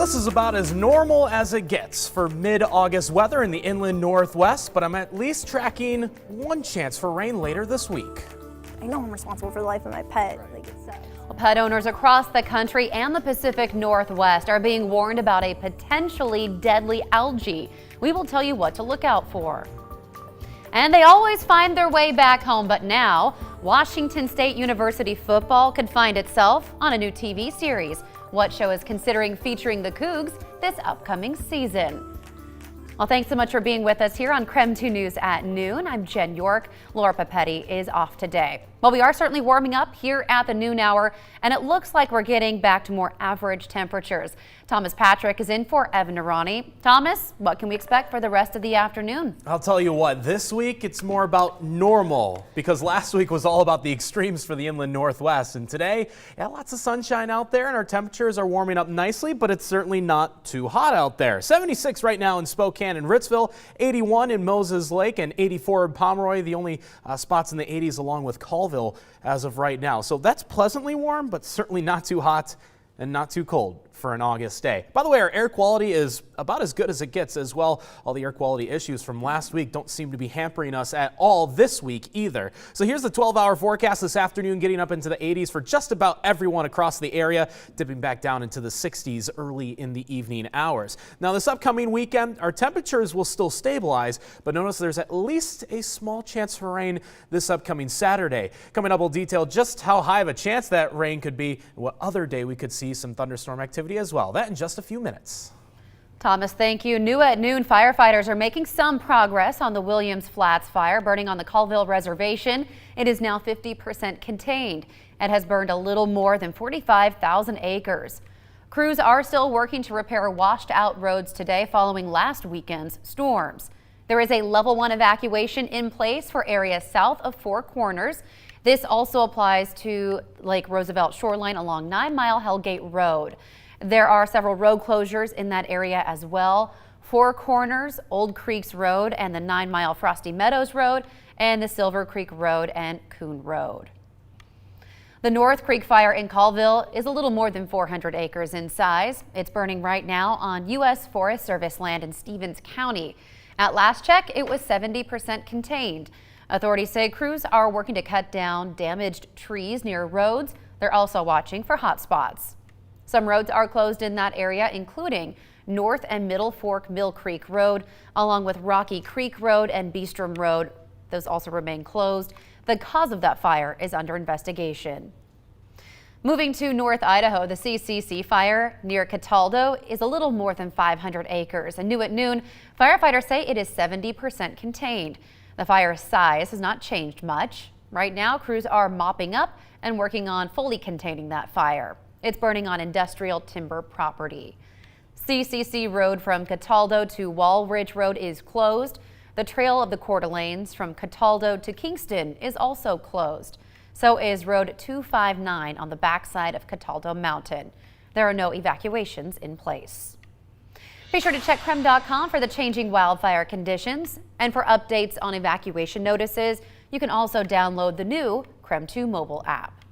This is about as normal as it gets for mid-August weather in the inland northwest, but I'm at least tracking one chance for rain later this week. I know I'm responsible for the life of my pet. Well, pet owners across the country and the Pacific Northwest are being warned about a potentially deadly algae. We will tell you what to look out for. And they always find their way back home, but now Washington State University football could find itself on a new TV series. What show is considering featuring the Cougs this upcoming season? Well, thanks so much for being with us here on KREM 2 News at noon. I'm Jen York. Laura Papetti is off today. Well, we are certainly warming up here at the noon hour, and it looks like we're getting back to more average temperatures. Thomas Patrick is in for Evan Narani. Thomas, what can we expect for the rest of the afternoon? I'll tell you what, this week it's more about normal, because last week was all about the extremes for the inland northwest, and today, lots of sunshine out there and our temperatures are warming up nicely, but it's certainly not too hot out there. 76 right now in Spokane and Ritzville, 81 in Moses Lake, and 84 in Pomeroy, the only spots in the 80s along with Colville as of right now. So that's pleasantly warm, but certainly not too hot and not too cold for an August day. By the way, our air quality is about as good as it gets as well. All the air quality issues from last week don't seem to be hampering us at all this week either. So here's the 12-hour forecast this afternoon, getting up into the 80s for just about everyone across the area, dipping back down into the 60s early in the evening hours. Now this upcoming weekend, our temperatures will still stabilize, but notice there's at least a small chance for rain this upcoming Saturday. Coming up, we'll detail just how high of a chance that rain could be and what other day we could see some thunderstorm activity as well. That in just a few minutes. Thomas, thank you. New at noon, firefighters are making some progress on the Williams Flats fire burning on the Colville Reservation. It is now 50% contained. It has burned a little more than 45,000 acres. Crews are still working to repair washed out roads today following last weekend's storms. There is a level 1 evacuation in place for areas south of Four Corners. This also applies to Lake Roosevelt shoreline along 9 Mile Hellgate Road. There are several road closures in that area as well. Four Corners, Old Creeks Road, and the 9 Mile Frosty Meadows Road, and the Silver Creek Road and Coon Road. The North Creek fire in Colville is a little more than 400 acres in size. It's burning right now on U.S. Forest Service land in Stevens County. At last check, it was 70% contained. Authorities say crews are working to cut down damaged trees near roads. They're also watching for hot spots. Some roads are closed in that area, including North and Middle Fork Mill Creek Road, along with Rocky Creek Road and Beestrom Road. Those also remain closed. The cause of that fire is under investigation. Moving to North Idaho, the CCC fire near Cataldo is a little more than 500 acres. And new at noon, firefighters say it is 70% contained. The fire's size has not changed much. Right now, crews are mopping up and working on fully containing that fire. It's burning on industrial timber property. CCC Road from Cataldo to Wall Ridge Road is closed. The Trail of the Coeur d'Alenes from Cataldo to Kingston is also closed. So is Road 259 on the backside of Cataldo Mountain. There are no evacuations in place. Be sure to check KREM.com for the changing wildfire conditions. And for updates on evacuation notices, you can also download the new KREM 2 mobile app.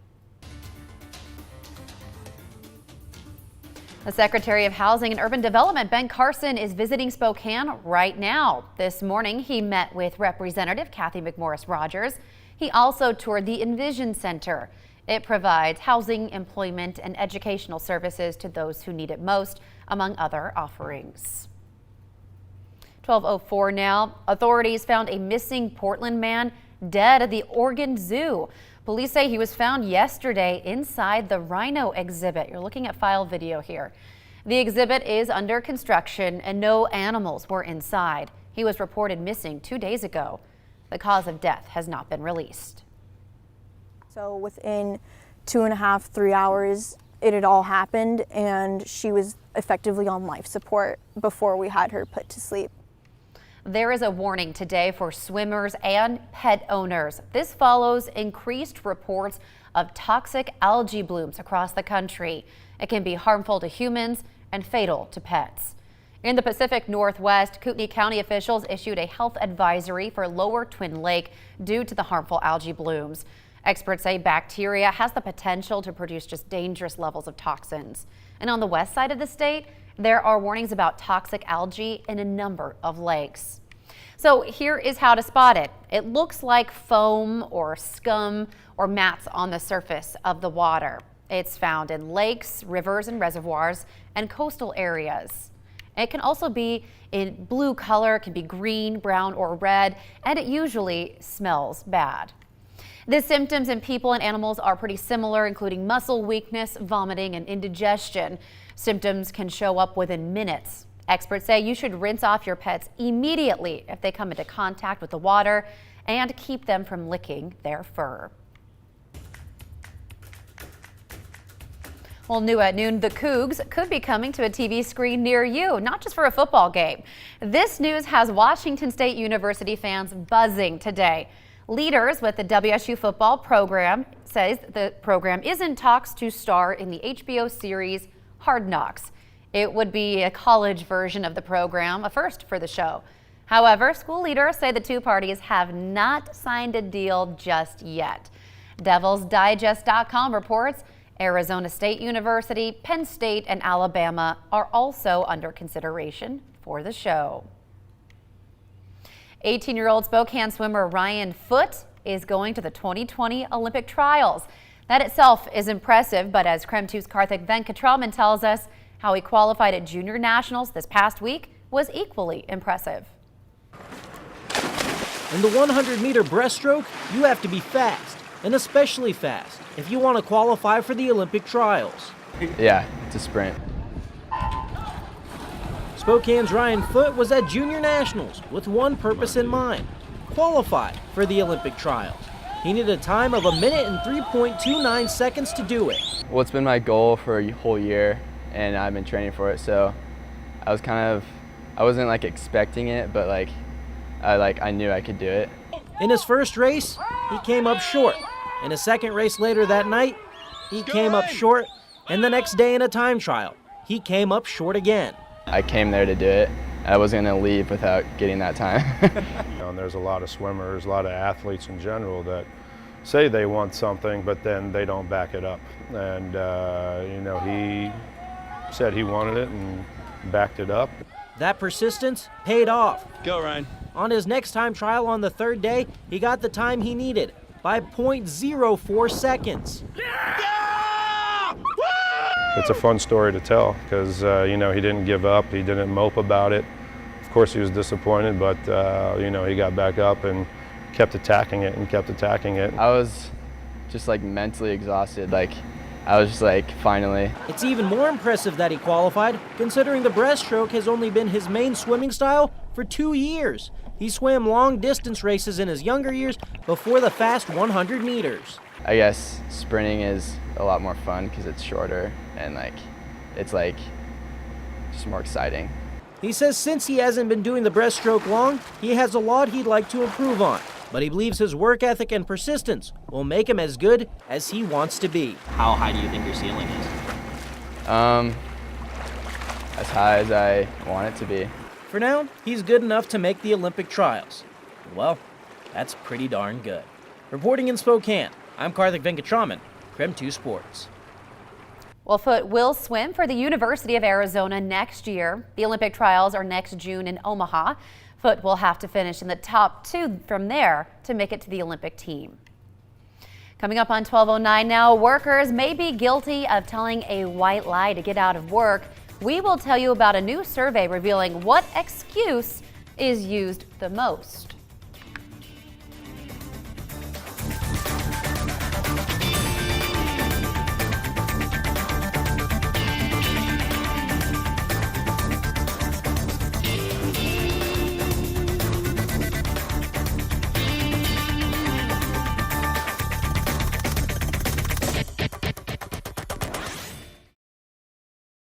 The Secretary of Housing and Urban Development, Ben Carson, is visiting Spokane right now. This morning, he met with Representative Kathy McMorris Rogers. He also toured the Envision Center. It provides housing, employment, and educational services to those who need it most, among other offerings. 12:04 now. Authorities found a missing Portland man dead at the Oregon Zoo. Police say he was found yesterday inside the rhino exhibit. You're looking at file video here. The exhibit is under construction and no animals were inside. He was reported missing 2 days ago. The cause of death has not been released. So within 2.5, 3 hours, it had all happened, and she was effectively on life support before we had her put to sleep. There is a warning today for swimmers and pet owners. This follows increased reports of toxic algae blooms across the country. It can be harmful to humans and fatal to pets. In the Pacific Northwest, Kootenai County officials issued a health advisory for Lower Twin Lake due to the harmful algae blooms. Experts say bacteria has the potential to produce just dangerous levels of toxins. And on the west side of the state, There are warnings about toxic algae in a number of lakes. So here is how to spot it. It looks like foam or scum or mats on the surface of the water. It's found in lakes, rivers and reservoirs and coastal areas. It can also be in blue color, it can be green, brown or red, and it usually smells bad. The symptoms in people and animals are pretty similar, including muscle weakness, vomiting, and indigestion. Symptoms can show up within minutes. Experts say you should rinse off your pets immediately if they come into contact with the water and keep them from licking their fur. Well, new at noon, the Cougs could be coming to a TV screen near you, not just for a football game. This news has Washington State University fans buzzing today. Leaders with the WSU football program says the program is in talks to star in the HBO series Hard Knocks. It would be a college version of the program, a first for the show. However, school leaders say the two parties have not signed a deal just yet. DevilsDigest.com reports Arizona State University, Penn State, and Alabama are also under consideration for the show. 18-year-old Spokane swimmer Ryan Foote is going to the 2020 Olympic trials. That itself is impressive, but as KREM 2's Karthik Venkatraman tells us, how he qualified at Junior Nationals this past week was equally impressive. In the 100-meter breaststroke, you have to be fast, and especially fast, if you want to qualify for the Olympic trials. Yeah, it's a sprint. Spokane's Ryan Foote was at Junior Nationals with one purpose in mind: qualify for the Olympic trials. He needed a time of 1 minute and 3.29 seconds to do it. Well, it's been my goal for a whole year, and I've been training for it, so I wasn't like expecting it, but I knew I could do it. In his first race, he came up short. In a second race later that night, he came up short, and the next day in a time trial, he came up short again. I came there to do it. I wasn't going to leave without getting that time. And there's a lot of swimmers, a lot of athletes in general that say they want something, but then they don't back it up. And, he said he wanted it and backed it up. That persistence paid off. Go, Ryan. On his next time trial on the third day, he got the time he needed by 0.04 seconds. It's a fun story to tell because, he didn't give up. He didn't mope about it. Of course, he was disappointed, but, he got back up and kept attacking it and kept attacking it. I was just mentally exhausted. I was just finally. It's even more impressive that he qualified, considering the breaststroke has only been his main swimming style for 2 years. He swam long distance races in his younger years before the fast 100 meters. I guess sprinting is a lot more fun because it's shorter and it's just more exciting. He says since he hasn't been doing the breaststroke long, he has a lot he'd like to improve on. But he believes his work ethic and persistence will make him as good as he wants to be. How high do you think your ceiling is? As high as I want it to be. For now, he's good enough to make the Olympic trials. Well, that's pretty darn good. Reporting in Spokane, I'm Karthik Venkatraman, KREM 2 Sports. Well, Foote will swim for the University of Arizona next year. The Olympic trials are next June in Omaha. Foote will have to finish in the top 2 from there to make it to the Olympic team. Coming up on 12:09 now, workers may be guilty of telling a white lie to get out of work. We will tell you about a new survey revealing what excuse is used the most.